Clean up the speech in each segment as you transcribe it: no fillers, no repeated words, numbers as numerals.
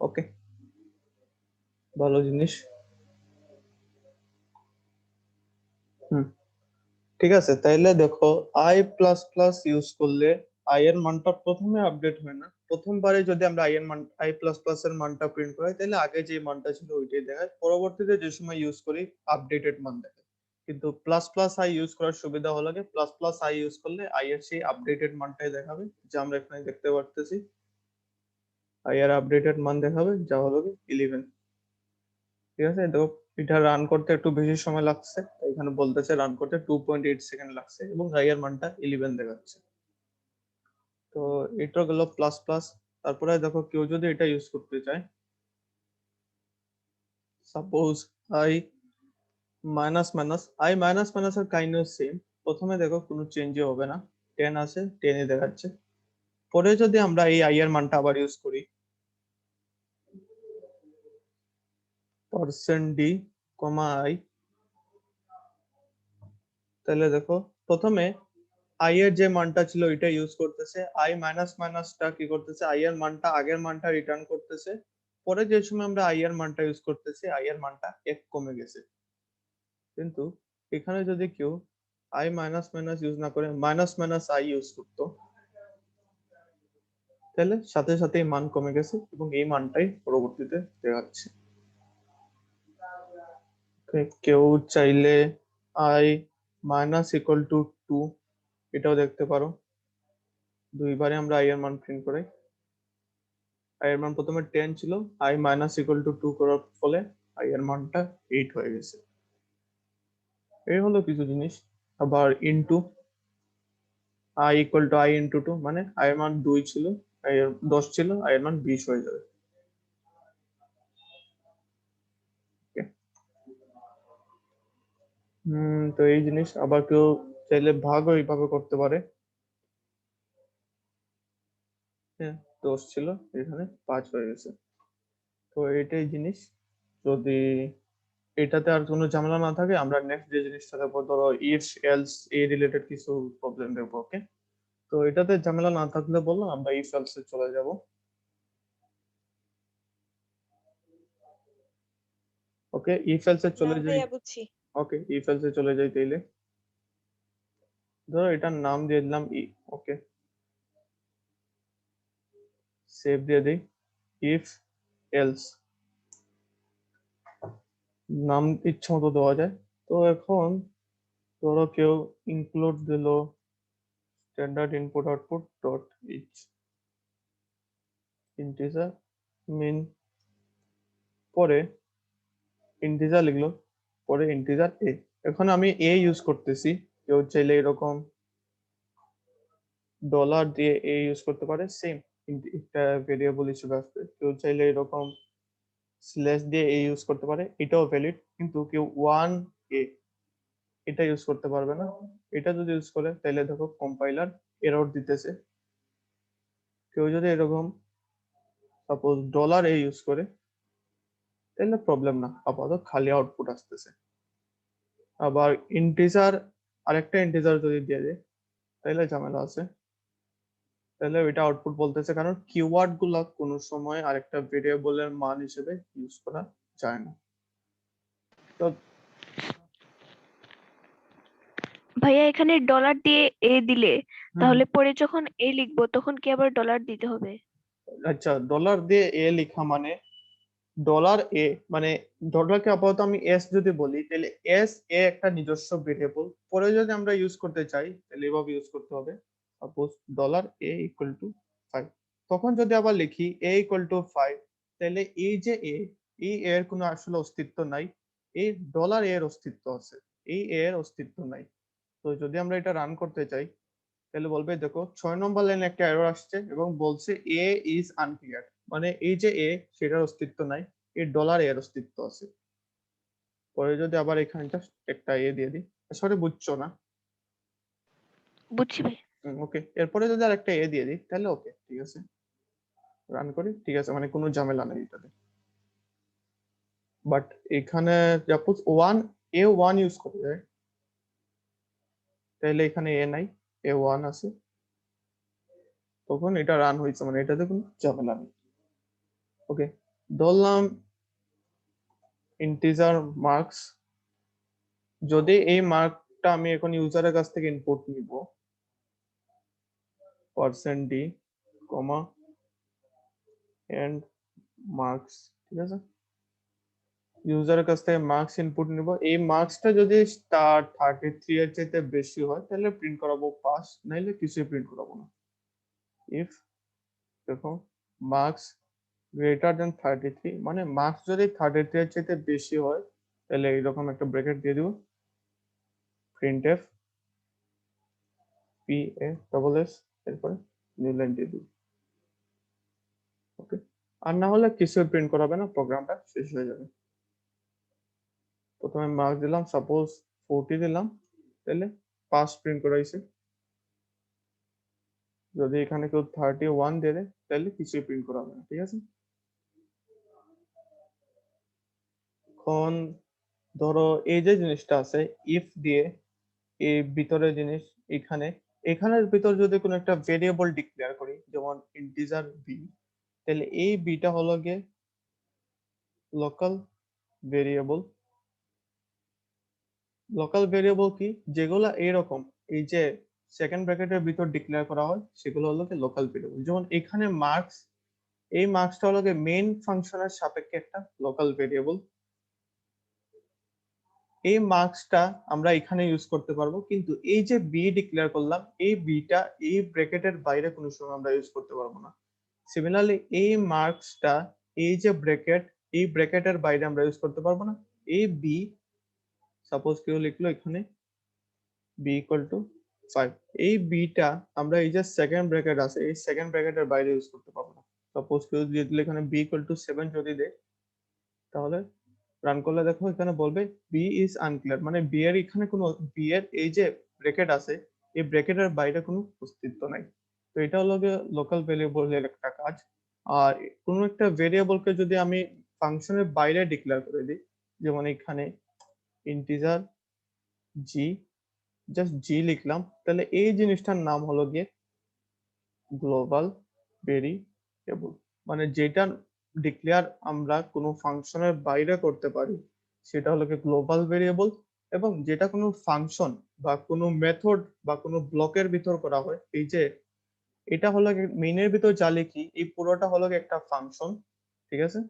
ওকে, ভালো জিনিস। হুম, ঠিক আছে। তাইলে দেখো, আই প্লাস প্লাস ইউজ করলে আই এর মানটা প্রথমে আপডেট হয় না। প্রথমবারে যদি আমরা আই প্লাস প্লাস এর মানটা প্রিন্ট করাই, তাহলে আগে যে মানটা ছিল ওইটাই দেখায়, পরবর্তীতে যে সময় ইউজ করি আপডেটেড মান দেখায়। কিন্তু প্লাস প্লাস আই ইউজ করার সুবিধা হলো কি, প্লাস প্লাস আই ইউজ করলে আই এর সেই আপডেটেড মানটাই দেখাবে, যা আমরা এখানে দেখতে পারতেছি। আই এর আপডেটেড মান দেখাবে, যা হলো কি 11। ঠিক আছে, তো এটা রান করতে একটু বেশি সময় লাগছে, তাই এখানে বলতেছে রান করতে 2.8 সেকেন্ড লাগছে, এবং আই এর মানটা 11 দেখাচ্ছে। তো এটা গেল প্লাস প্লাস। তারপরে দেখো, কেউ যদি এটা ইউজ করতে চায়, suppose I minus minus, I minus minus এর কাইন্ড অফ সেম। প্রথমে দেখো কোনো চেঞ্জই হবে না, 10 আছে, 10ই দেখাচ্ছে। পরে যদি আমরা এই আই এর মানটা আবার ইউজ করি, %d, আই, তাহলে দেখো প্রথমে আই এর যে মানটা ছিল এটা ইউজ করতেছে, আই মাইনাস মাইনাসটা কি করতেছে, আই এর মানটা আগের মানটা রিটার্ন করতেছে। পরে যে সময় আমরা আই এর মানটা ইউজ করতেছি, আই এর মানটা 1 কমে গেছে। কিন্তু এখানে যদি কেউ আই মাইনাস মাইনাস ইউজ না করে মাইনাস মাইনাস আই ইউজ করতো, তাহলে সাথে সাথে মান কমে গেছে, এবং এই মানটাই পরবর্তীতে দেখাচ্ছে। কেউ চাইলে আই মাইনাস ইকুয়াল টু 2 এটাও দেখতে পারো। দুইবারে আমরা আই এর মান প্রিন্ট করাই। আই এর মান প্রথমে 10 ছিল, আই মাইনাস ইকুয়াল টু 2 করার ফলে আই এর মানটা 8 হয়ে গেছে। এই হলো কিছু জিনিস। আবার into, I equal to I into 2, মানে আই এর মান 2 ছিল, আই এর 10 ছিল, আই এর মান 20 হয়ে যাবে। Okay? তো এই জিনিস। আবার কেউ চাইলে ভাগও এইভাবে করতে পারে। হ্যাঁ, 10 ছিল, এখানে 5 হয়ে গেছে। তো এটাই জিনিস। যদি এটাতে আর কোনো ঝামেলা না থাকে, আমরা নেক্সট যে জিনিসটা দেখবো, ধরো ইফ এলস এই রিলেটেড কিছু প্রবলেম দেখবো। ওকে, তো এটাতে ঝামেলা না থাকলে বললাম আমরা ইফ এলস এ চলে যাব। ওকে, ইফ এলস এ চলে যাই। ভাইয়া বুঝছি। ওকে, ইফ এলস এ চলে যাই তাইলে। ধরো এটার নাম দিয়ে দিলাম ই। ওকে, সেভ দিয়ে দিই। ইফ এলস নাম ইচ্ছা মতো দেওয়া যায়। তো এখন ধরো কেউ ইনক্লুড দিল standard input output dot h integer main, পরে ইন্টিজার লিখলো, পরে ইন্টিজার এ। এখন আমি এ ইউজ করতেছি, কেউ চাইলে এরকম ডলার দিয়ে এ ইউজ করতে পারে, সেম একটা ভেরিয়েবল হিসেবে আসবে। কেউ চাইলে এরকম স্ল্যাশ দিয়ে এ ইউজ করতে পারে, এটাও ভ্যালিড। কিন্তু কেউ ওয়ান এ এটা ইউজ করতে পারবে না। এটা যদি ইউজ করে তাহলে দেখো কম্পাইলার এরর দিতেছে। কেউ যদি এরকম সাপোজ ডলার এ ইউজ করে, তাহলে প্রবলেম না, আপাতত খালি আউটপুট আসতেছে। আবার ইন্টিজার, আরেকটা ইন্টিজার যদি দিয়ে দেয়, তাহলে ঝামেলা আছে। তাহলে ওইটা আউটপুট বলতেছে, কারণ কিওয়ার্ড গুলা কোনো সময় আরেকটা ভেরিয়েবলের মান হিসেবে ইউজ করা যায় না। তো ভাইয়া এখানে ডলার দিয়ে এ দিলে হুম, তাহলে পরে যখন এ লিখবো তখন কি আবার ডলার দিতে হবে? আচ্ছা, ডলার দিয়ে এ লেখা মানে ডলার এ মানে ডলারকে আপাতত আমি এস যদি বলি, তাহলে এস এ একটা নিজস্ব ভেরিয়েবল। পরে যদি আমরা ইউজ করতে চাই, তাহলে এভাবে ইউজ করতে হবে। Suppose dollar A equal to 5। তখন যদি আবার লিখি এ ইকুয়াল টু 5, তাহলে এই যে এ, এই এর কোনো আসলে অস্তিত্ব নাই। এই ডলার এর অস্তিত্ব আছে, এই এর অস্তিত্ব নাই। তো যদি আমরা এটা রান করতে চাই, তাহলে বলবে দেখো 6 নম্বর লাইনে একটা এরর আসছে, এবং বলছে এ ইজ আনক্লিয়ার, মানে এই যে এ, সেটার অস্তিত্ব নাই, এই ডলার এর অস্তিত্ব আছে। পরে যদি আবার এখানটা একটা এ দিয়ে দিই, সরি বুঝছো না? বুঝছি ভাই। ওকে, এরপরে যদি আর একটা এ দিয়ে দিই, তাহলে ওকে, ঠিক আছে, রান করি, ঠিক আছে, মানে কোনো ঝামেলা নেই এটাতে। বাট এখানে সাপোজ ওয়ান ইউজ করতে যায়, তাহলে এখানে এ নাই, এ ওয়ান আছে, তখন এটা রান হয়েছে, মানে এটাতে কোনো ঝামেলা নেই। ওকে, ধরলাম ইন্টিজার মার্কস, যদি এই মার্কটা আমি এখন ইউজারের কাছ থেকে ইনপুট নিব %d, কমা এন্ড মার্কস, ঠিক আছে, ইউজারের কাছ থেকে মার্কস ইনপুট নিব। এই মার্কসটা যদি তার 33 এর চাইতে বেশি হয় তাহলে প্রিন্ট করাবো পাস, নাইলে কিছুই প্রিন্ট করাবো না। ইফ দেখো মার্কস গ্রেটার দেন 33, মানে মার্কস যদি 33 এর চাইতে বেশি হয় তাহলে এইরকম একটা ব্র্যাকেট দিয়ে দিব, printf pas এরপরে নিউ লাইন দিয়ে দিব। ওকে, আর না হলে কিছুই প্রিন্ট করাবে না, প্রোগ্রামটা শেষ হয়ে যাবে। প্রথমে মার্কস দিলাম, সাপোজ 40 দিলাম, তাহলে পাস প্রিন্ট করাইছে। যদি এখানে কেউ 31 দিয়ে দেয় তাহলে কিছুই প্রিন্ট করাবে না, ঠিক আছে। এখন ধরো এই যে জিনিসটা আছে ইফ দিয়ে, এই ভিতরে জিনিস এখানে, এখানের ভিতর যদি কোনো একটা ভেরিয়েবল ডিক্লেয়ার করি যেমন ইন্টিজার বি, তাহলে এই বিটা হলো গিয়ে লোকাল ভেরিয়েবল। লোকাল ভেরিয়েবল কি, যেগুলো এরকম এই যে সেকেন্ড ব্র্যাকেটের ভিতর ডিক্লেয়ার করা হয় সেগুলো হলো কি লোকাল ভেরিয়েবল। যেমন এখানে মার্কস, এই মার্কসটা হলো কি মেইন ফাংশনের সাপেক্ষে একটা লোকাল ভেরিয়েবল। এই মার্কসটা আমরা এখানে ইউজ করতে পারবো, কিন্তু এই যে বি ডিক্লেয়ার করলাম এই বিটা এই ব্র্যাকেটের বাইরে কোনো সময় আমরা ইউজ করতে পারবো না। সিমিলারলি এই মার্কসটা এই যে ব্র্যাকেট, এই ব্র্যাকেটের বাইরে আমরা ইউজ করতে পারবো না। এই বি, সাপোজ কেউ লিখলো এখানে বি ইকুয়াল টু 5, এই বিটা আমরা এই যে সেকেন্ড ব্র্যাকেট আছে এই সেকেন্ড ব্র্যাকেটের বাইরে ইউজ করতে পারবো না। সাপোজ কেউ যদি এখানে বি ইকুয়াল টু 7 যদি দেয়, তাহলে রান করলে দেখো এখানে বলবে বি ইজ আনক্লিয়ার, মানে বি এর এখানে কোনো, বি এর এই যে ব্র্যাকেট আছে এই ব্র্যাকেটের বাইরে কোনো অস্তিত্ব নাই। তো এটা হলো লোকাল ভেরিয়েবলের একটা কাজ। আর কোনো একটা ভেরিয়েবলকে যদি আমি ফাংশনের বাইরে ডিক্লেয়ার করে দিই, যেমন এখানে ইন্টিজার জি, জাস্ট জি লিখলাম, তাহলে এই জিনিসটার নাম হলো গিয়ে গ্লোবাল ভেরিয়েবল। মানে যেটা ডিক্লেয়ার আমরা কোনো ফাংশনের বাইরে করতে পারি সেটা হলো কি গ্লোবাল ভেরিয়েবল, এবং যেটা কোনো ফাংশন বা কোনো মেথড বা কোনো ব্লকের ভিতর করা হয়, এই যে এটা হলো মেইনের ভিতর যা লিখি এই পুরোটা হলো একটা ফাংশন, ঠিক আছে।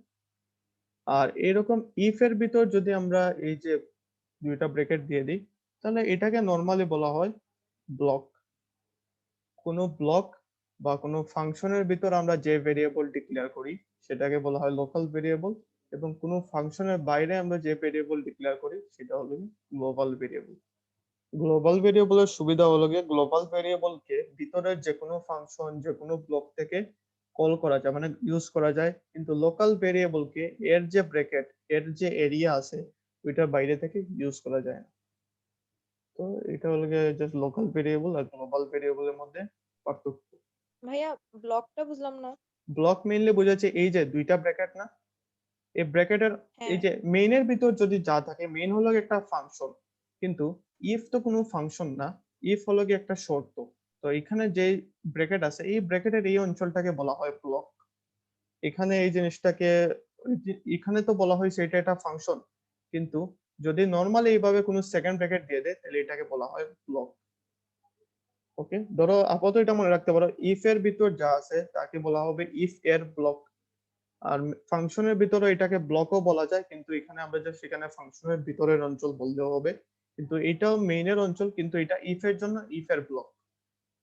আর এরকম ইফ এর ভিতর যদি আমরা এই যে দুইটা ব্র্যাকেট দিয়ে দিই তাহলে এটাকে নর্মালি বলা হয় ব্লক। কোনো ব্লক বা কোনো ফাংশনের ভিতর আমরা যে ভেরিয়েবল ডিক্লেয়ার করি সেটাকে বলা হয় লোকাল ভেরিয়েবল, এবং কোনো ফাংশনের বাইরে আমরা যে ভেরিয়েবল ডিক্লেয়ার করি সেটা হলো গ্লোবাল ভেরিয়েবল। গ্লোবাল ভেরিয়েবলের সুবিধা হলো গিয়ে গ্লোবাল ভেরিয়েবলকে ভিতরের যে কোনো ফাংশন যে কোনো ব্লক থেকে কল করা যায়, মানে ইউজ করা যায়, কিন্তু লোকাল ভেরিয়েবলকে এর যে ব্র্যাকেট, এর যে এরিয়া আছে ওইটার বাইরে থেকে ইউজ করা যায় না। তো এটা হলো গিয়ে জাস্ট লোকাল ভেরিয়েবল আর গ্লোবাল ভেরিয়েবলের মধ্যে পার্থক্য। ভাইয়া ব্লকটা বুঝলাম না। ব্লক মেইনলি বোঝাচ্ছে এই যে দুইটা ব্র্যাকেট না, এই ব্র্যাকেটের এই হ্যাঁ, যে মেইনের ভিতর যদি যা থাকে, মেইন হলো একটা ফাংশন, কিন্তু ইফ তো কোনো ফাংশন না, ইফ হলো কি একটা শর্ত। তো এখানে যে ব্র্যাকেট আছে এই ব্র্যাকেটের এই অঞ্চলটাকে বলা হয় ব্লক। এখানে এই জিনিসটাকে এখানে তো বলা হয়েছে এটা একটা ফাংশন, কিন্তু যদি নর্মালি এইভাবে কোনো সেকেন্ড ব্র্যাকেট দিয়ে দেয় তাহলে এটাকে বলা হয় ব্লক। ওকে, ধরো আপাতত এটা মনে রাখতে পারো ইফ এর ভিতর যা আছে তাকে বলা হবে ইফ এর ব্লক। আর ফাংশনের ভিতরে এটাকে ব্লকও বলা যায়, কিন্তু এখানে আমরা যে সেখানে ফাংশনের ভিতরের অঞ্চল বললেও হবে, কিন্তু এটাও মেইনের অঞ্চল, কিন্তু এটা ইফ এর জন্য ইফ এর ব্লক,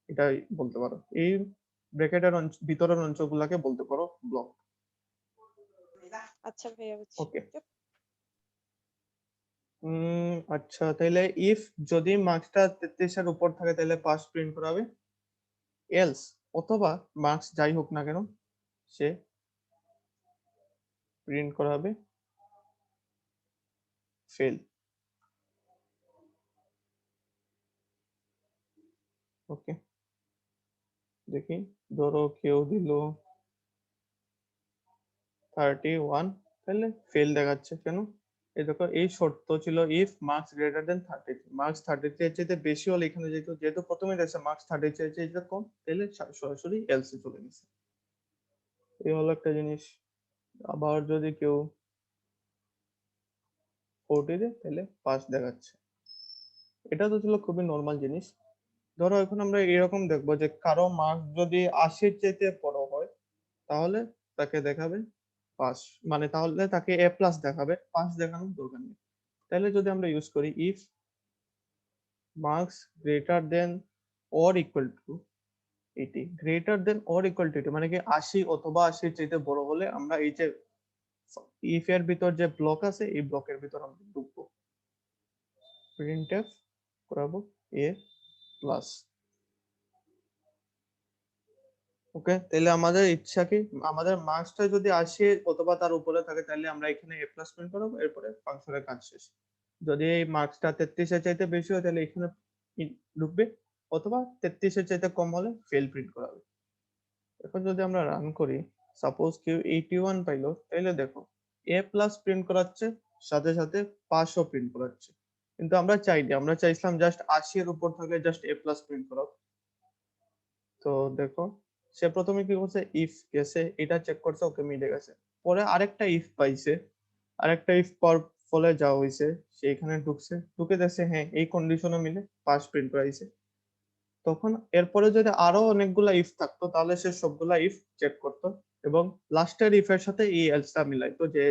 এটাই বলতে পারো। এই ব্র্যাকেটের ভিতরের অঞ্চলগুলোকে বলতে পারো ব্লক। আচ্ছা ভাইয়া বুঝছি। ওকে, আচ্ছা তাহলে ইফ যদি মার্কসটা 33 এর উপর থাকে তাহলে পাস প্রিন্ট করাবে, এলস অথবা মার্কস যাই হোক না কেন সে প্রিন্ট করাবে ফেল। ওকে, দেখি ধরো কেউ দিল 31, তাহলে ফেল দেখাচ্ছে কেন? এই দেখো এই শর্ত ছিল if marks greater than 33, marks 33 এর চাইতে বেশি হলে এখানে যেহেতু প্রথমে দেখছে মার্কস 33 এর চাইতে কম, তাহলে সরাসরি এলসে চলে গেছে। এই হলো একটা জিনিস। আবার যদি কেউ 40 দেয় তাহলে পাস দেখাচ্ছে। এটা তো ছিল খুবই নর্মাল জিনিস। ধরো এখন আমরা এরকম দেখবো যে কারো মার্কস যদি 80-র চাইতে বড় হয় তাহলে তাকে দেখাবে পাস, মানে তাহলে তাকে এ প্লাস দেখাবে, পাস দেখানোর দরকার নেই। তাহলে যদি আমরা ইউজ করি if marks greater than or equal two 80, greater than or equal two 80 মানে কি 80 অথবা 80-র চাইতে বড় হলে আমরা এই যে ইফ এর ভিতর যে ব্লক আছে এই ব্লকের ভিতর আমরা ঢুকবো, প্রিন্টএফ করাবো এ প্লাস। ওকে, তাহলে আমাদের ইচ্ছা কি, আমাদের মার্কসটা যদি 80 অথবা তার উপরে থাকে তাহলে আমরা এখানে এ প্লাস প্রিন্ট করাবো, এরপরে ফাংশনের কাজ শেষ। যদি এই মার্কসটা 33 এর চাইতে বেশি হয় তাহলে এখানে ঢুকবে, অথবা 33 এর চাইতে কম হলে ফেল প্রিন্ট করাবে। এখন যদি আমরা রান করি, সাপোজ কেউ 81 পাইলো, তাহলে দেখো এ প্লাস প্রিন্ট করাচ্ছে, সাথে সাথে পাসও প্রিন্ট করাচ্ছে। কিন্তু আমরা চাইনি, আমরা চাইছিলাম জাস্ট 80 এর উপর থাকলে জাস্ট এ প্লাস প্রিন্ট করাও। তো দেখো সে প্রথমে কি করছে, ইফ গেছে, এটা চেক করছে, ওকে মিলে গেছে। পরে আরেকটা ইফ পাইছে, আরেকটা ইফ পাওয়ার ফলে যা হয়েছে, সে এখানে ঢুকছে, ঢুকে দেখছে হ্যাঁ এই কন্ডিশনে মিলে পাস প্রিন্ট করাইছে। তখন এরপরে যদি আরো অনেকগুলা ইফ থাকতো তাহলে সে সবগুলা ইফ চেক করতো এবং লাস্টের ইফ এর সাথে এই এলসটা মিলাইতো, যে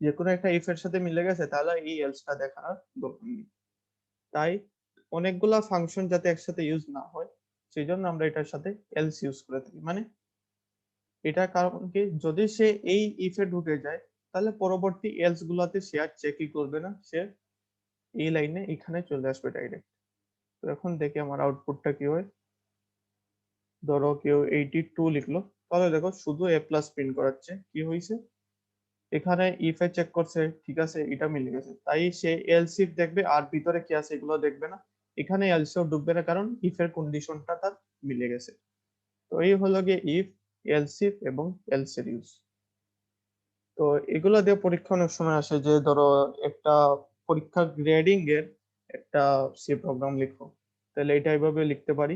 যে কোনো একটা ইফ এর সাথে মিলে গেছে তাহলে এই এলসটা দেখার দরকার নেই। তাই অনেকগুলা ফাংশন যাতে একসাথে ইউজ না হয় সেই জন্য আমরা এটার সাথে এলস ইউজ করে থাকি। মানে এটার কারণ কি, যদি সে এই ইফে ঢুকে যায় তাহলে পরবর্তী এলস গুলাতে সে আর চেকই করবে না, সে এই লাইনে এখানে চলে আসবে ডাইরেক্ট। তো এখন দেখি আমার আউটপুটটা কি হয়। ধরো কেউ 82 লিখলো, তাহলে দেখো শুধু এ প্লাস প্রিন্ট করাচ্ছে। কি হয়েছে, এখানে ইফ এ চেক করছে, ঠিক আছে এটা মিলে গেছে, তাই সে এলস ইফ দেখবে আর ভিতরে কি আছে এগুলো দেখবে না, এখানে এলসিও ঢুকবে না কারণ ইফ এর কন্ডিশনটা তার মিলে গেছে। তো এই হলো গিয়ে ইফ, এলস ইফ এবং এলস এর ইউজ। তো এগুলো দিয়ে পরীক্ষা অনেক সময় আসে, যে ধরো একটা পরীক্ষা গ্রেডিং এর একটা সি প্রোগ্রাম লিখো, তাহলে এটা এইভাবে লিখতে পারি।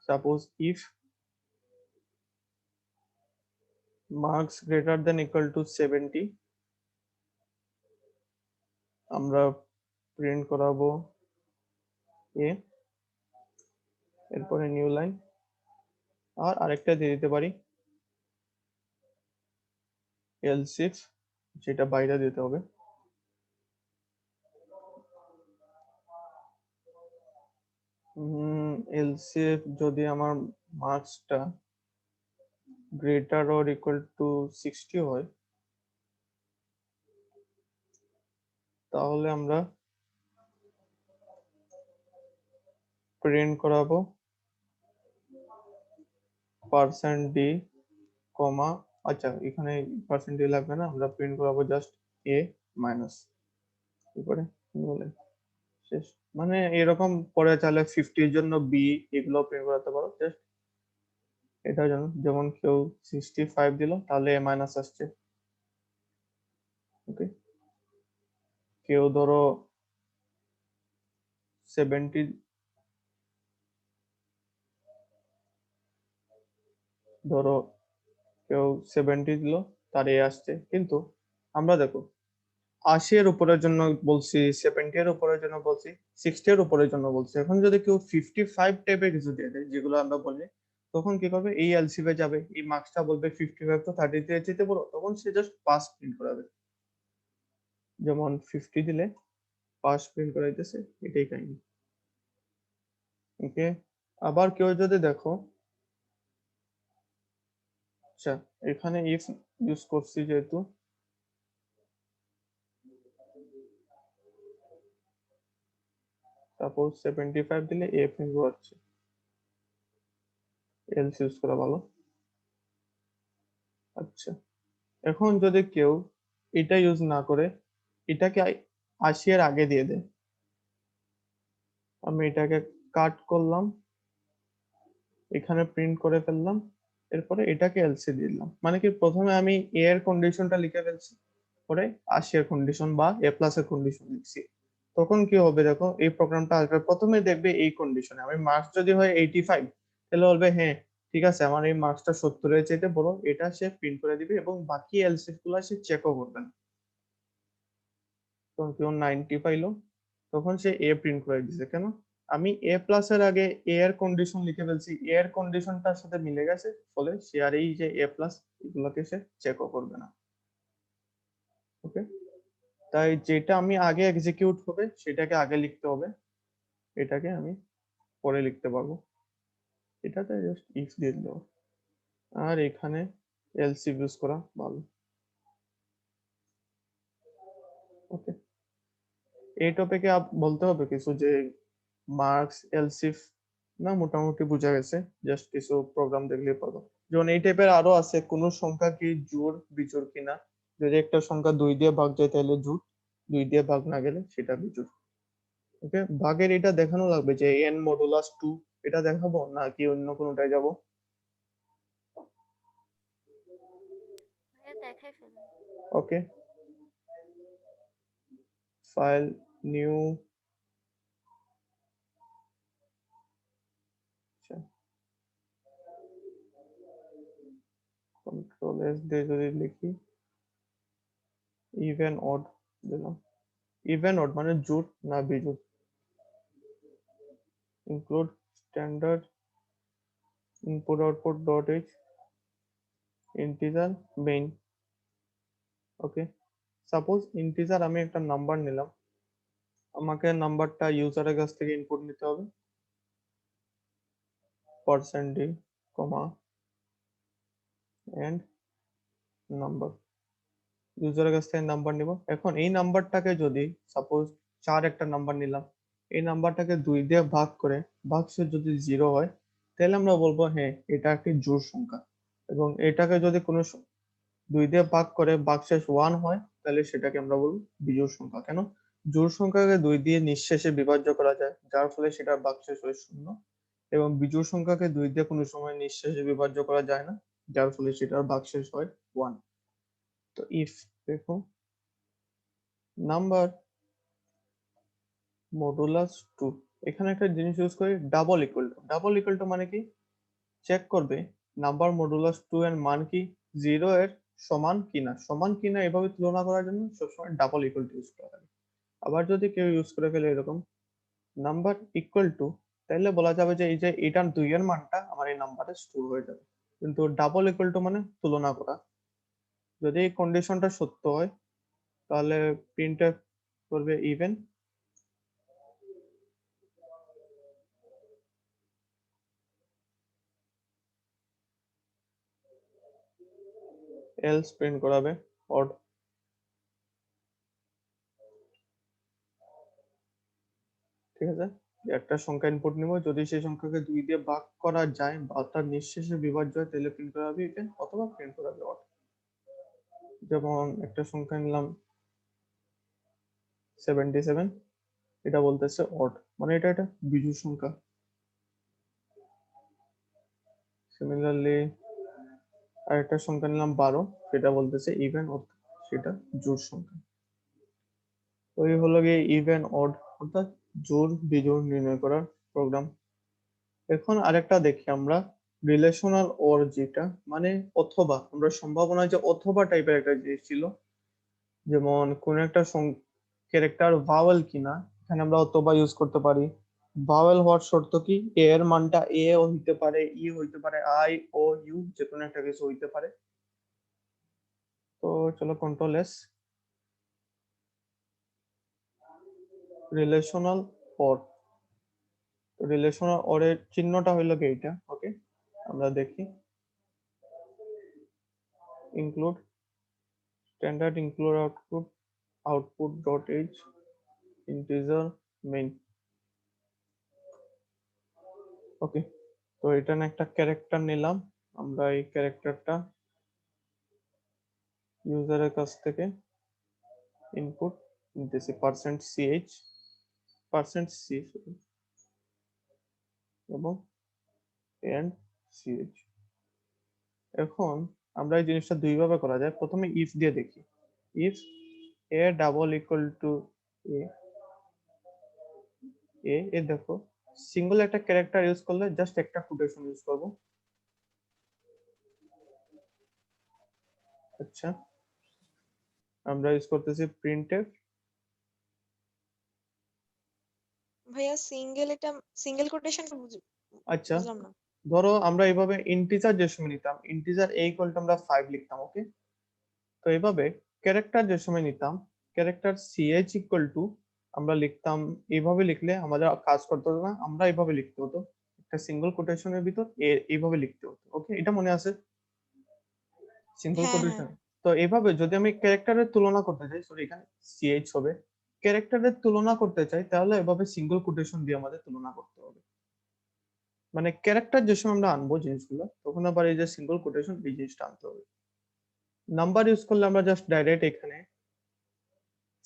Suppose if marks greater than equal to 70, আমরা প্রিন্ট করাবো এ, এরপরে নিউ লাইন, আর আরেকটা দিয়ে দিতে পারি এলস ইফ, যেটা বাইরে দিতে হবে। এলস ইফ যদি আমার মার্কসটা গ্রেটার অর ইকুয়াল টু 60 হয় তাহলে আমরা প্রিন্ট করাবো %d, কমা, আচ্ছা এখানে %d লাগবে না, আমরা প্রিন্ট করাবো জাস্ট a মাইনাস, এরপরে বলে শেষ। মানে এরকম পরে চাইলে 50-র জন্য b, এগুলো প্রিন্ট করাতে পারো জাস্ট এটার জন্য। যেমন কেউ 65 দিল তাহলে a মাইনাস আসছে। ওকে, কেউ ধরো 70, ধরো কেউ 70 দিল, তার এ আসছে। কিন্তু আমরা দেখো 80 এর উপরের জন্য বলছি, 70 এর উপরের জন্য বলছি, 60 এর উপরের জন্য বলছি। এখন যদি কেউ 55 টাইপের কিছু দিয়ে দেয় যেগুলো আমরা বলি, তখন কি করবে, এই এলসিভে যাবে, এই মার্কসটা বলবে 55 তো 30 দিয়ে যেতে বড়, তখন সে জাস্ট পাস প্রিন্ট করাবে। যেমন 50 দিলে পাস প্রিন্ট করাইতেছে, এটাই কাহিনী। ওকে, আবার কেউ যদি দেখো, আচ্ছা এখানে ইফ ইউজ করছি যেহেতু, সাপোজ 75 দিলে এ প্রিন্ট করাচ্ছে, এলস ইউজ করা ভালো। আচ্ছা এখন যদি কেউ এটা ইউজ না করে এটাকে 80 এর আগে দিয়ে দেয়, আমি এটাকে কাট করলাম, এখানে প্রিন্ট করে ফেললাম, এরপরে এটাকে এলসি দিলাম। মানে কি প্রথমে আমি এ এর কন্ডিশনটা লিখে ফেলছি, পরে 80 এর কন্ডিশন বা এ প্লাস এর কন্ডিশন লিখছি। তখন কি হবে দেখো, এই প্রোগ্রামটা আসবে প্রথমে দেখবে এই কন্ডিশনে আমি মার্কস যদি হয় 85 তাহলে বলবে হ্যাঁ ঠিক আছে আমার এই মার্কসটা 70 এর চাইতে বড়, এটা সে প্রিন্ট করে দিবে এবং বাকি এলসিফ গুলো সে চেকও করবে না। তখন কেউ 90 পাইলো, তখন সে এ প্রিন্ট করে দিছে। কেন? আমি এ প্লাস এর আগে এ এর কন্ডিশন লিখে ফেলছি, এ এর কন্ডিশনটার সাথে মিলে গেছে, ফলে সে আর এই যে এ প্লাস এগুলোকে সে চেকও করবে না। ওকে, তাই যেটা আমি আগে এক্সিকিউট হবে সেটাকে আগে লিখতে হবে, এটাকে আমি পরে লিখতে পারবো। এটাতে জাস্ট ইফ দিয়ে দিল, আর এখানে এলস ইউজ করা ভালো। ওকে, এই টপিকে বলতে হবে কিছু, যে মার্কস এলসিফ না মোটামুটি বোঝা গেছে, জাস্ট কিছু প্রোগ্রাম দেখলেই পারবো। যেমন এই টাইপের আরো আছে, কোন সংখ্যা কি জোড় বিজোড় কিনা, যদি একটা সংখ্যা 2 দিয়ে ভাগ যায় তাহলে জোড়, 2 দিয়ে ভাগ না গেলে সেটা বিজোড়। ওকে, ভাগের এটা দেখানো লাগবে যে n মডুলাস 2, এটা দেখাবো নাকি অন্য কোনোটায় যাব? ভাইয়া দেখাই ফেলুন। ওকে, ফাইল, নিউ, কন্ট্রোল এস দিয়ে যদি লিখি ইভেন অড দিলাম, ইভেন অড মানে জোড় না বিজোড়, include standard input output dot h integer main। ওকে, সাপোজ ইন্টিজার আমি একটা নাম্বার নিলাম, আমাকে নাম্বারটা ইউজারের কাছ থেকে ইনপুট নিতে হবে, %d, কমা এন্ড নাম্বার, ইউজারের কাছ থেকে নাম্বার নিব। এখন এই নাম্বারটাকে যদি সাপোজ 4 একটা নাম্বার নিলাম, এই নাম্বারটাকে 2 দিয়ে ভাগ করে ভাগশেষ যদি 0 হয় তাহলে আমরা বলবো হ্যাঁ এটা একটি জোড় সংখ্যা, এবং এটাকে যদি কোনো 2 দিয়ে ভাগ করে ভাগশেষ 1 হয় তাহলে সেটাকে আমরা বলবো বিজোড় সংখ্যা। কেন? জোড় সংখ্যাকে 2 দিয়ে নিঃশেষে বিভাজ্য করা যায়, যার ফলে সেটার ভাগশেষ হয় 0, এবং বিজোড় সংখ্যাকে 2 দিয়ে কোনো সময় নিঃশেষে বিভাজ্য করা যায় না, যার ফলে সেটার ভাগশেষ হয় 1। তো ইফ দেখো নাম্বার মডুলাস 2, এখানে একটা জিনিস ইউজ করি double equal to. Double equal to মানে কি? চেক করবে নাম্বার মডুলাস 2 এর মান কি 0 এর সমান কিনা, সমান কিনা এভাবে তুলনা করার জন্য সবসময় ডাবল ইকুয়াল টু ইউজ করা লাগে। আবার যদি কেউ ইউজ করে ফেলে এরকম নাম্বার ইকুয়াল টু, তাহলে বলা যাবে যে এই যে এটার 2 এর মানটা আমার এই নাম্বারে স্টোর হয়ে যাবে। কিন্তু ডাবল ইকুয়াল টু মানে তুলনা করা। যদি এই কন্ডিশনটা সত্য হয় তাহলে প্রিন্টএফ করবে ইভেন, এলস প্রিন্ট করাবে অড। ঠিক আছে, একটা সংখ্যা ইনপুট নিব, যদি সেই সংখ্যাকে 2 দিয়ে ভাগ করা যায় বা তার নিঃশেষে বিভাজ্য হয় তাহলে প্রিন্ট করা হবে ইভেন, অথবা প্রিন্ট করা হবে অড। যেমন একটা সংখ্যা নিলাম 77, এটা বলতেছে অড, মানে এটা একটা বিজোড় সংখ্যা। সিমিলারলি আরেকটা সংখ্যা নিলাম 12, সেটা বলতেছে ইভেন, অর্থাৎ সেটা জোড় সংখ্যা। তো এই হলো গিয়ে ইভেন অড অর্থাৎ জোড় বিজোড় নির্ণয় করার প্রোগ্রাম। এখন আরেকটা দেখি আমরা রিলেশনাল অর, যেটা মানে অথবা, আমরা সম্ভাবনা যে অথবা টাইপের একটা জিনিস ছিল, যেমন কোন একটা ক্যারেক্টার ভাওয়েল কিনা, এখানে আমরা অথবা ইউজ করতে পারি। ভাওয়েল হওয়ার শর্ত কি? এ এর মানটা এ ও হইতে পারে, ই হইতে পারে, আই ও ইউ, যে কোনো একটা কিছু হইতে পারে। তো চলো control S, relational or. Relational or এর চিহ্নটা হইলো কি এইটা। ওকে, আমরা দেখি include standard include output dot h integer main. Okay, তো এটা না একটা ক্যারেক্টার নিলাম, আমরা এই ক্যারেক্টারটা ইউজারের কাছ থেকে ইনপুট নিতেছি %ch %c এবং এন্ড ch। এখন আমরা এই জিনিসটা দুই ভাবে করা যায়, প্রথমে ইফ দিয়ে দেখি। If a double equal to a, এ দেখো সিঙ্গল একটা ক্যারেক্টার ইউজ করলে জাস্ট একটা কোটেশন ইউজ করব, আচ্ছা, আমরা ইউজ করতেছি প্রিন্টএফ। ভাইয়া সিঙ্গেল কোটেশন আচ্ছা, বুঝলাম না। ধরো আমরা এইভাবে ইন্টিজার যে সময় নিতাম, ইন্টিজার a ইকুয়াল টু আমরা 5 লিখতাম, ওকে। তো এইভাবে ক্যারেক্টার যে সময় নিতাম, ক্যারেক্টার ch ইকুয়াল টু আমরা লিখতাম, এইভাবে লিখলে আমাদের কাজ করতে হতো না, আমরা এইভাবে লিখতে হতো, একটা সিঙ্গেল কোটেশনের ভিতর এইভাবে লিখতে হতো, ওকে। এটা মনে আছে, সিঙ্গেল হ্যাঁ হ্যাঁ কোটেশন। তো এইভাবে যদি আমি ক্যারেক্টারের তুলনা করতে চাই, সরি এখানে ch হবে, ক্যারেক্টারের তুলনা করতে চাই, তাহলে এভাবে সিঙ্গেল কোটেশন দিয়ে আমাদের তুলনা করতে হবে। মানে ক্যারেক্টার যে সময় আমরা আনবো জিনিসগুলো, তখন আবার এই যে সিঙ্গেল কোটেশন এই জিনিসটা আনতে হবে। নাম্বার ইউজ করলে আমরা জাস্ট ডাইরেক্ট এখানে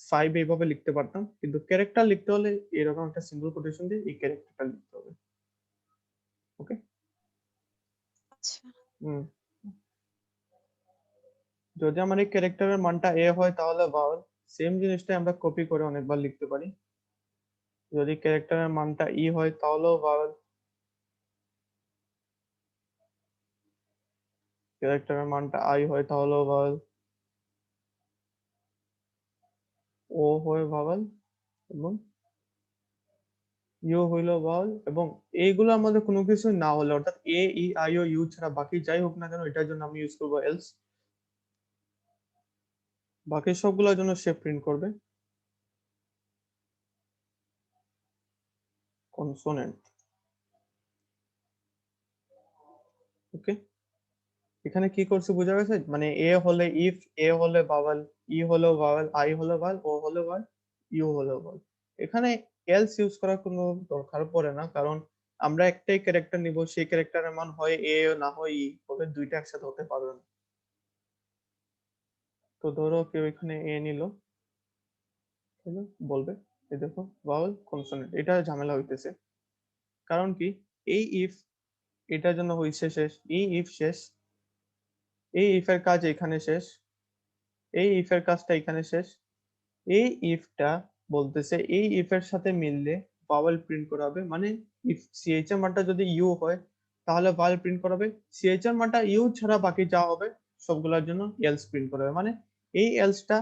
5 এইভাবে লিখতে পারতাম, কিন্তু ক্যারেক্টার লিখতে হলে এরকম একটা সিঙ্গেল কোটেশন দিয়ে এই ক্যারেক্টারটা লিখতে হবে, ওকে। আচ্ছা যদি আমার এই ক্যারেক্টারের মানটা a হয় তাহলে ভাওয়াল, সেম জিনিসটাই আমরা কপি করে অনেকবার লিখতে পারি। যদি ক্যারেক্টারের মানটা e হয় তাহলেও ভাওয়াল, ক্যারেক্টারের মানটা i হয় তাহলেও ভাওয়াল, ও হয় ভাওয়াল, এবং ইউ হইলো ভাওয়াল, এবং এইগুলোর মধ্যে কোনো কিছু না হলে, অর্থাৎ এ ই আই ও ইউ ছাড়া বাকি যাই হোক না কেন, এটার জন্য আমি ইউজ করবো এলস। বাকি সবগুলোর জন্য সে প্রিন্ট করবে কনসোনেন্ট, ওকে। এখানে কি করছে বোঝা গেছে, মানে এ হলে ইফ, এ হলে ভাওয়াল, ই হলো ভাওয়াল, আই হলো ভাওয়াল, ও হলো ভাওয়াল, ইউ হলো ভাওয়াল। এখানে এলস ইউজ করার কোনো দরকার পড়ে না, কারণ আমরা একটাই ক্যারেক্টার নিব, সেই ক্যারেক্টারের মান হয় এ না হয় ই, তবে দুইটা একসাথে হতে পারবে না। তো ধরো কেউ এখানে এ নিল, তাহলে বলবে এই দেখো ভাওয়াল কনসোনেন্ট, এটা ঝামেলা হইতেছে। কারণ কি, এই ইফ এটার জন্য হইছে শেষ, এই ইফ শেষ, এই ইফ এর কাজ এখানে শেষ, এই ইফ এর কাজটা এখানে শেষ, এই ইফটা বলতেছে এই ইফ এর সাথে মিললে ভাওয়াল প্রিন্ট করা হবে, মানে ইফ সিএইচ এর মানটা যদি ইউ হয় তাহলে ভাওয়াল প্রিন্ট করা হবে, সিএইচ এর মানটা ইউ ছাড়া বাকি যা হবে সবগুলোর জন্য এলস প্রিন্ট করা হবে। মানে এই এলসটা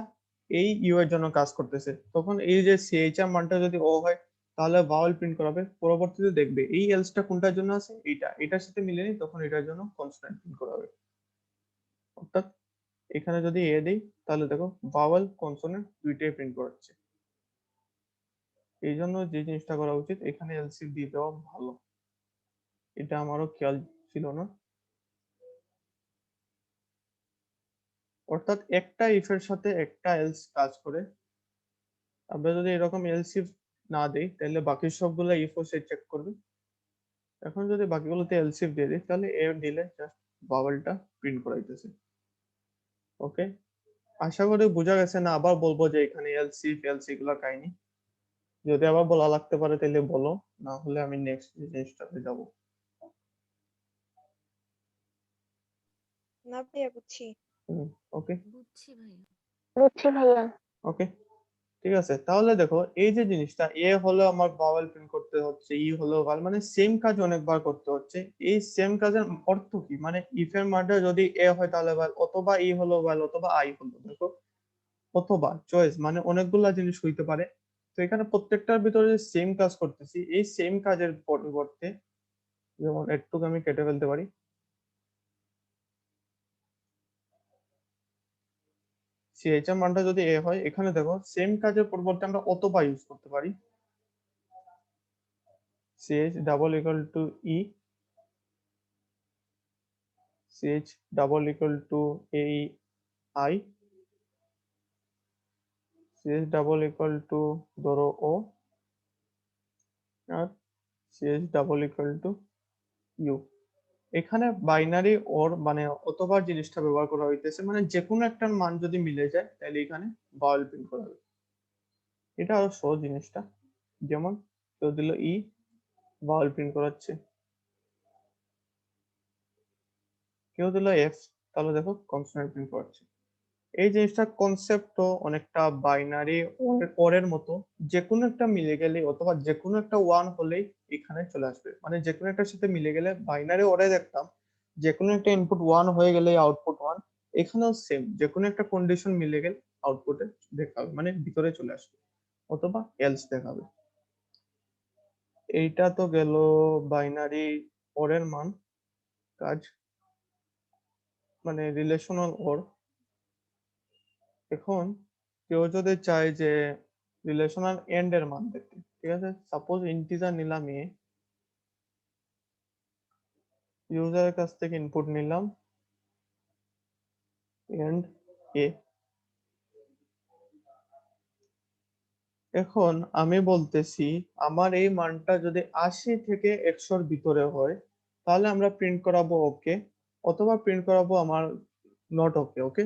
এই ইউ এর জন্য কাজ করতেছে, তখন এই যে সিএইচ এর মানটা যদি ও হয় তাহলে ভাওয়াল প্রিন্ট করা হবে। পরবর্তীতে দেখবে এই এলসটা কোনটার জন্য আছে, এইটা এটার সাথে মিলে নি, তখন এটার জন্য কনস্ট্যান্ট প্রিন্ট করা হবে। অর্থাৎ এখানে যদি এ দেই তাহলে দেখো ভাওয়াল কনসোনেন্ট দুইটাই প্রিন্ট করাচ্ছে। এই জন্য যে জিনিসটা করা উচিত, এখানে এলসি দিয়ে দেওয়া ভালো, এটা আমারও খেয়াল ছিল না। অর্থাৎ একটা ইফ এর সাথে একটা এলস কাজ করে, আমরা যদি এরকম এলস ইফ না দেই তাহলে বাকি সবগুলো ইফ ও সে চেক করবে। এখন যদি বাকিগুলোতে এলস ইফ দিয়ে দিই তাহলে এ দিলে জাস্ট ভাওয়ালটা প্রিন্ট করাইতেছে, ওকে। আশা করি বোঝা গেছে, না আবার বলবো যে এখানে এলস ইফ এলস এগুলো কাহিনী, যদি আবার বলা লাগতে পারে তাহলে বলো, না হলে আমি নেক্সট জিনিসটাতে যাব। না ভাইয়া বুঝছি। ওকে বুঝছি ভাইয়া। বুঝছি ভাইয়া। ওকে, ঠিক আছে। তাহলে দেখো এই যে জিনিসটা, এ হলো আমার ভাওয়াল প্রিন্ট করতে হচ্ছে, ই হলো ভাওয়াল, মানে সেম কাজ অনেকবার করতে হচ্ছে। এই সেম কাজের অর্থ কি, মানে ইফ এর মানটা যদি এ হয় তাহলে ভাওয়াল, অথবা ই হলো ভাওয়াল, অথবা আই হলো, দেখো অথবা চয়েস মানে অনেকগুলা জিনিস হইতে পারে। তো এখানে প্রত্যেকটার ভিতরে সেম কাজ করতেছি, এই সেম কাজের পরিবর্তে যেমন একটু আমি কেটে ফেলতে পারি, সিএইচ এর মানটা যদি এ হয়, এখানে দেখো সেম কাজের পরিবর্তে আমরা অথবা ইউজ করতে পারি, ch double equal to e, ch double equal to ai, ch double equal to ধরো o, আর ch double equal to u। এখানে বাইনারি ওর মানে অথবা জিনিসটা ব্যবহার করা হইতেছে, মানে যে কোনো একটা মান যদি মিলে যায় তাহলে এখানে ভাওয়াল প্রিন্ট করা হবে। এটা আরো সহজ জিনিসটা, যেমন কেউ দিল ই, ভাওয়াল প্রিন্ট করাচ্ছে, কেউ দিল এফ, তাহলে দেখো কনসোনেন্ট প্রিন্ট করাচ্ছে। এই জিনিসটা কনসেপ্টও অনেকটা বাইনারি ওরের মতো, যে কোনো একটা মিলে গেলে অথবা যে কোনো একটা ওয়ান হলেই এখানে চলে আসবে, মানে যে কোনো একটার সাথে মিলে গেলে বাইনারি ওরে দেখতাম যে কোনো একটা ইনপুট ওয়ান হয়ে গেলে আউটপুট ওয়ান, এখানেও সেম, যে কোনো একটা কন্ডিশন মিলে গেলে আউটপুটে দেখাবে, মানে ভিতরে চলে আসবে, অথবা এলস দেখাবে। এইটা তো গেল বাইনারি ওরের মান কাজ, মানে রিলেশনাল ওর। এখন কেউ যদি চায় যে রিলেশনাল এন্ড এর মান দেখতে, ঠিক আছে, সাপোজ ইন্টিজার নিলাম এ, ইউজারের কাছ থেকে ইনপুট নিলাম এন্ড এ। এখন আমি বলতেছি আমার এই মানটা যদি 80 থেকে 100-র ভিতরে হয়, তাহলে আমরা প্রিন্ট করাবো ওকে, অথবা প্রিন্ট করাবো আমার নট ওকে। ওকে,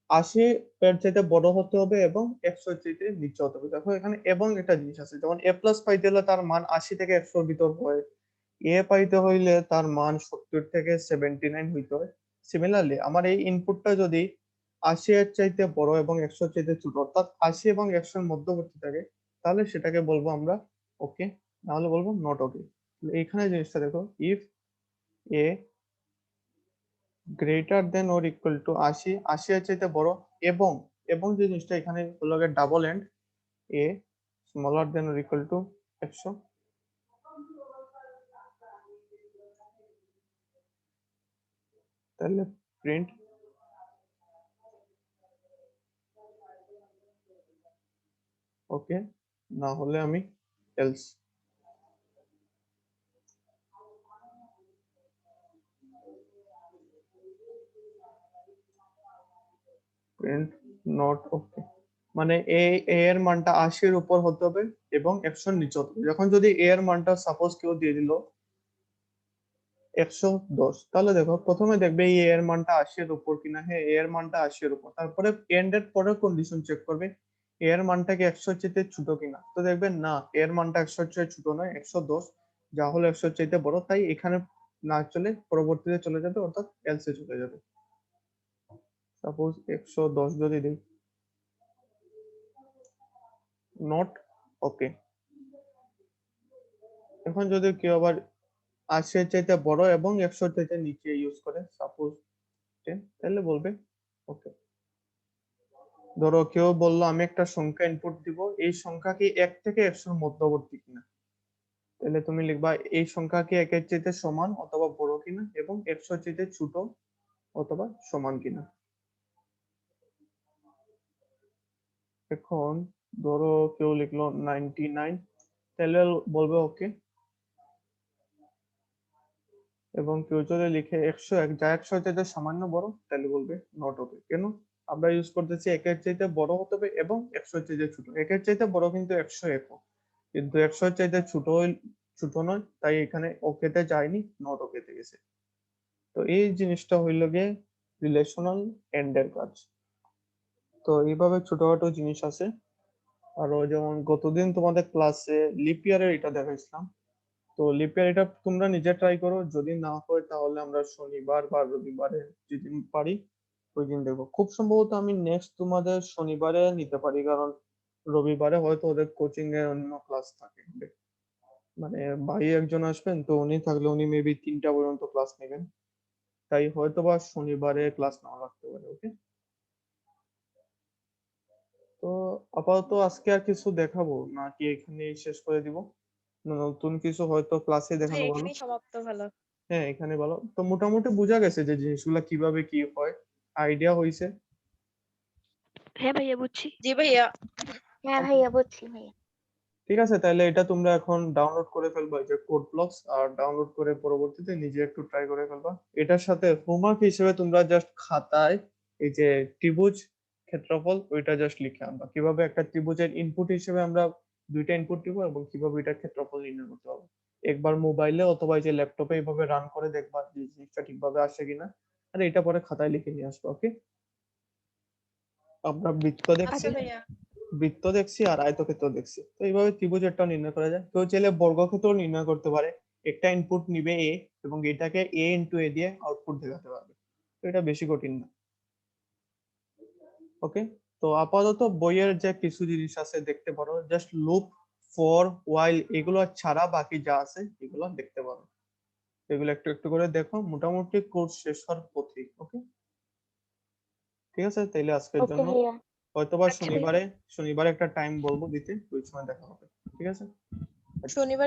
80 এর চাইতে বড় হতে হবে এবং 100 এর চাইতে নিচে হতে হবে। দেখো এখানে এবং একটা জিনিস আছে, যেমন এ প্লাস পাইতে হলে তার মান 80 থেকে 100-র ভিতর হয়, এ পাইতে হইলে তার মান 70 থেকে 79 হইতে হয়। সিমিলারলি আমার এই ইনপুটটা যদি 80 এর চাইতে বড় এবং 100 এর চাইতে ছোট, অর্থাৎ 80 এবং 100 এর মধ্যবর্তী থাকে, তাহলে সেটাকে বলবো আমরা ওকে, নাহলে বলবো নট ওকে। এইখানে জিনিসটা দেখো, if A greater than or equal two 80, 80 এর চাইতে বড়, এবং এবং যে জিনিসটা এখানে হলো double and, a smaller than or equal to 100, তাহলে প্রিন্ট ওকে, না হলে আমি এলস। প্রিন্ট নট ওকে, মানে এ এর মানটা 80 এর উপর হতে হবে এবং 100 এর নিচে হতে হবে। যখন যদি এ এর মানটা সাপোজ কেউ দিয়ে দিল 110, তাহলে দেখো প্রথমে দেখবে এই এর মানটা 80 এর উপর কিনা, হ্যাঁ এ এর মানটা 80 এর উপর, তারপরে এন্ড এর পরের কন্ডিশন চেক করবে এর মানটা কি 100 এর চাইতে ছোট কিনা, তো দেখবেন না এর মানটা 100 এর চেয়ে ছোট নয়, 110, যা হলো 100 এর চাইতে বড়, তাই এখানে না চলে পরবর্তীতে চলে যাবে, অর্থাৎ এলসে চলে যাবে। সাপোজ 110 যদি দিই, নট ওকে। এখন যদি কেউ আবার 80 এর চাইতে বড় এবং 100 এর চাইতে নিচে ইউজ করে, সাপোজ 10, তাহলে বলবে ওকে। ধরো কেউ বললো আমি একটা সংখ্যা ইনপুট দিব, এই সংখ্যা কি 1 থেকে 100 এর মধ্যবর্তী কিনা, তাহলে তুমি লিখবা এই সংখ্যা কি 1 এর চাইতে সমান অথবা বড় কিনা এবং 100 এর চাইতে ছোট অথবা সমান কিনা। এখন ধরো কেউ লিখলো 99, তাহলে বলবে ওকে। এবং কেউ যদি লিখে 101, যা 100 এর চাইতে সামান্য বড়, তাহলে বলবে নট ওকে। কেন? আমরা ইউজ করতেছি 1 এর চাইতে বড় হতে হবে এবং 100 এর চাইতে ছোট। 1 এর চাইতে বড় কিন্তু 101, কিন্তু 100 এর চাইতে ছোট নয়, তাই এখানে ওকেতে যায়নি, নট ওকেতে গেছে। তো এই জিনিসটা হইল গিয়ে রিলেশনাল এন্ড এর কাজ। তো এইভাবে ছোটখাটো জিনিস আছে। আরো যেমন গতদিন তোমাদের ক্লাসে লিপ ইয়ারের এটা দেখাইছিলাম, তো লিপ ইয়ার এটা তোমরা নিজে ট্রাই করো, যদি না হয় তাহলে আমরা শনিবার বা রবিবারে যেদিন পারি ওই দিন দেখবো। খুব সম্ভবত আমি নেক্সট তোমাদের শনিবারে নিতে পারি, কারণ রবিবারে হয়তো ওদের কোচিং এ অন্য ক্লাস থাকে, মানে ভাই একজন আসবেন, তো উনি থাকলে উনি মেবি 3টা পর্যন্ত ক্লাস নেবেন, তাই হয়তো বা শনিবারে ক্লাস নাও রাখতে পারে। ওকে, তো আপাতত আজকে আর কিছু দেখাবো নাকি এখানে শেষ করে দিব? না, নতুন কিছু হয়তো ক্লাসে ভাই দেখানো ভালো। এখানেই সমাপ্ত, ভালো। হ্যাঁ এখানে ভালো, তো মোটামুটি বোঝা গেছে যে জিনিসগুলা কিভাবে কি হয়, আইডিয়া হইছে। হ্যাঁ ভাইয়া বুঝছি। জি ভাইয়া। হ্যাঁ ভাইয়া বুঝছি ভাইয়া। ঠিক আছে, তাহলে এটা তোমরা এখন ডাউনলোড করে ফেলবা, এই যে কোড ব্লকস, আর ডাউনলোড করে পরবর্তীতে নিজে একটু ট্রাই করে ফেলবা। এটার সাথে হোমওয়ার্ক হিসেবে তোমরা জাস্ট খাতায় এই যে ত্রিভুজ ক্ষেত্রফল ওইটা জাস্ট লিখে আনবা, কিভাবে একটা ত্রিভুজের ইনপুট হিসেবে আমরা দুইটা ইনপুট দিব এবং কিভাবে এটার ক্ষেত্রফল নির্ণয় করতে হবে। একবার মোবাইলে অথবা এই যে ল্যাপটপে এইভাবে রান করে দেখবা যে জিনিসটা ঠিকভাবে আসে কিনা, আর এটা পরে খাতায় লিখে নিয়ে আসবা। ওকে, আমরা বৃত্ত দেখছি, আচ্ছা ভাইয়া। বৃত্ত দেখছি আর আয়তক্ষেত্র দেখছি, তো এইভাবে ত্রিভুজেরটাও নির্ণয় করা যায়। কেউ চাইলে বর্গক্ষেত্র নির্ণয় করতে পারে, একটা ইনপুট নিবে এ এবং এটাকে এ ইন্টু এ দিয়ে আউটপুট দেখাতে পারবে, তো এটা বেশি কঠিন না। ওকে, তো আপাতত বইয়ের যে কিছু জিনিস আছে দেখতে পারো, জাস্ট লুপ, ফর, ওয়াইল, এগুলো ছাড়া বাকি যা আছে এগুলো দেখতে পারো, এগুলো একটু একটু করে দেখো, মোটামুটি কোর্স শেষ হওয়ার পথেই। ওকে। ঠিক আছে, তাইলে আজকের ওকে জন্য ভাইয়া হয়তোবা আচ্ছা ভাইয়া। শনিবারে একটা টাইম বলবো দিতে, ওই সময় দেখা হবে। ঠিক আছে। শনিবার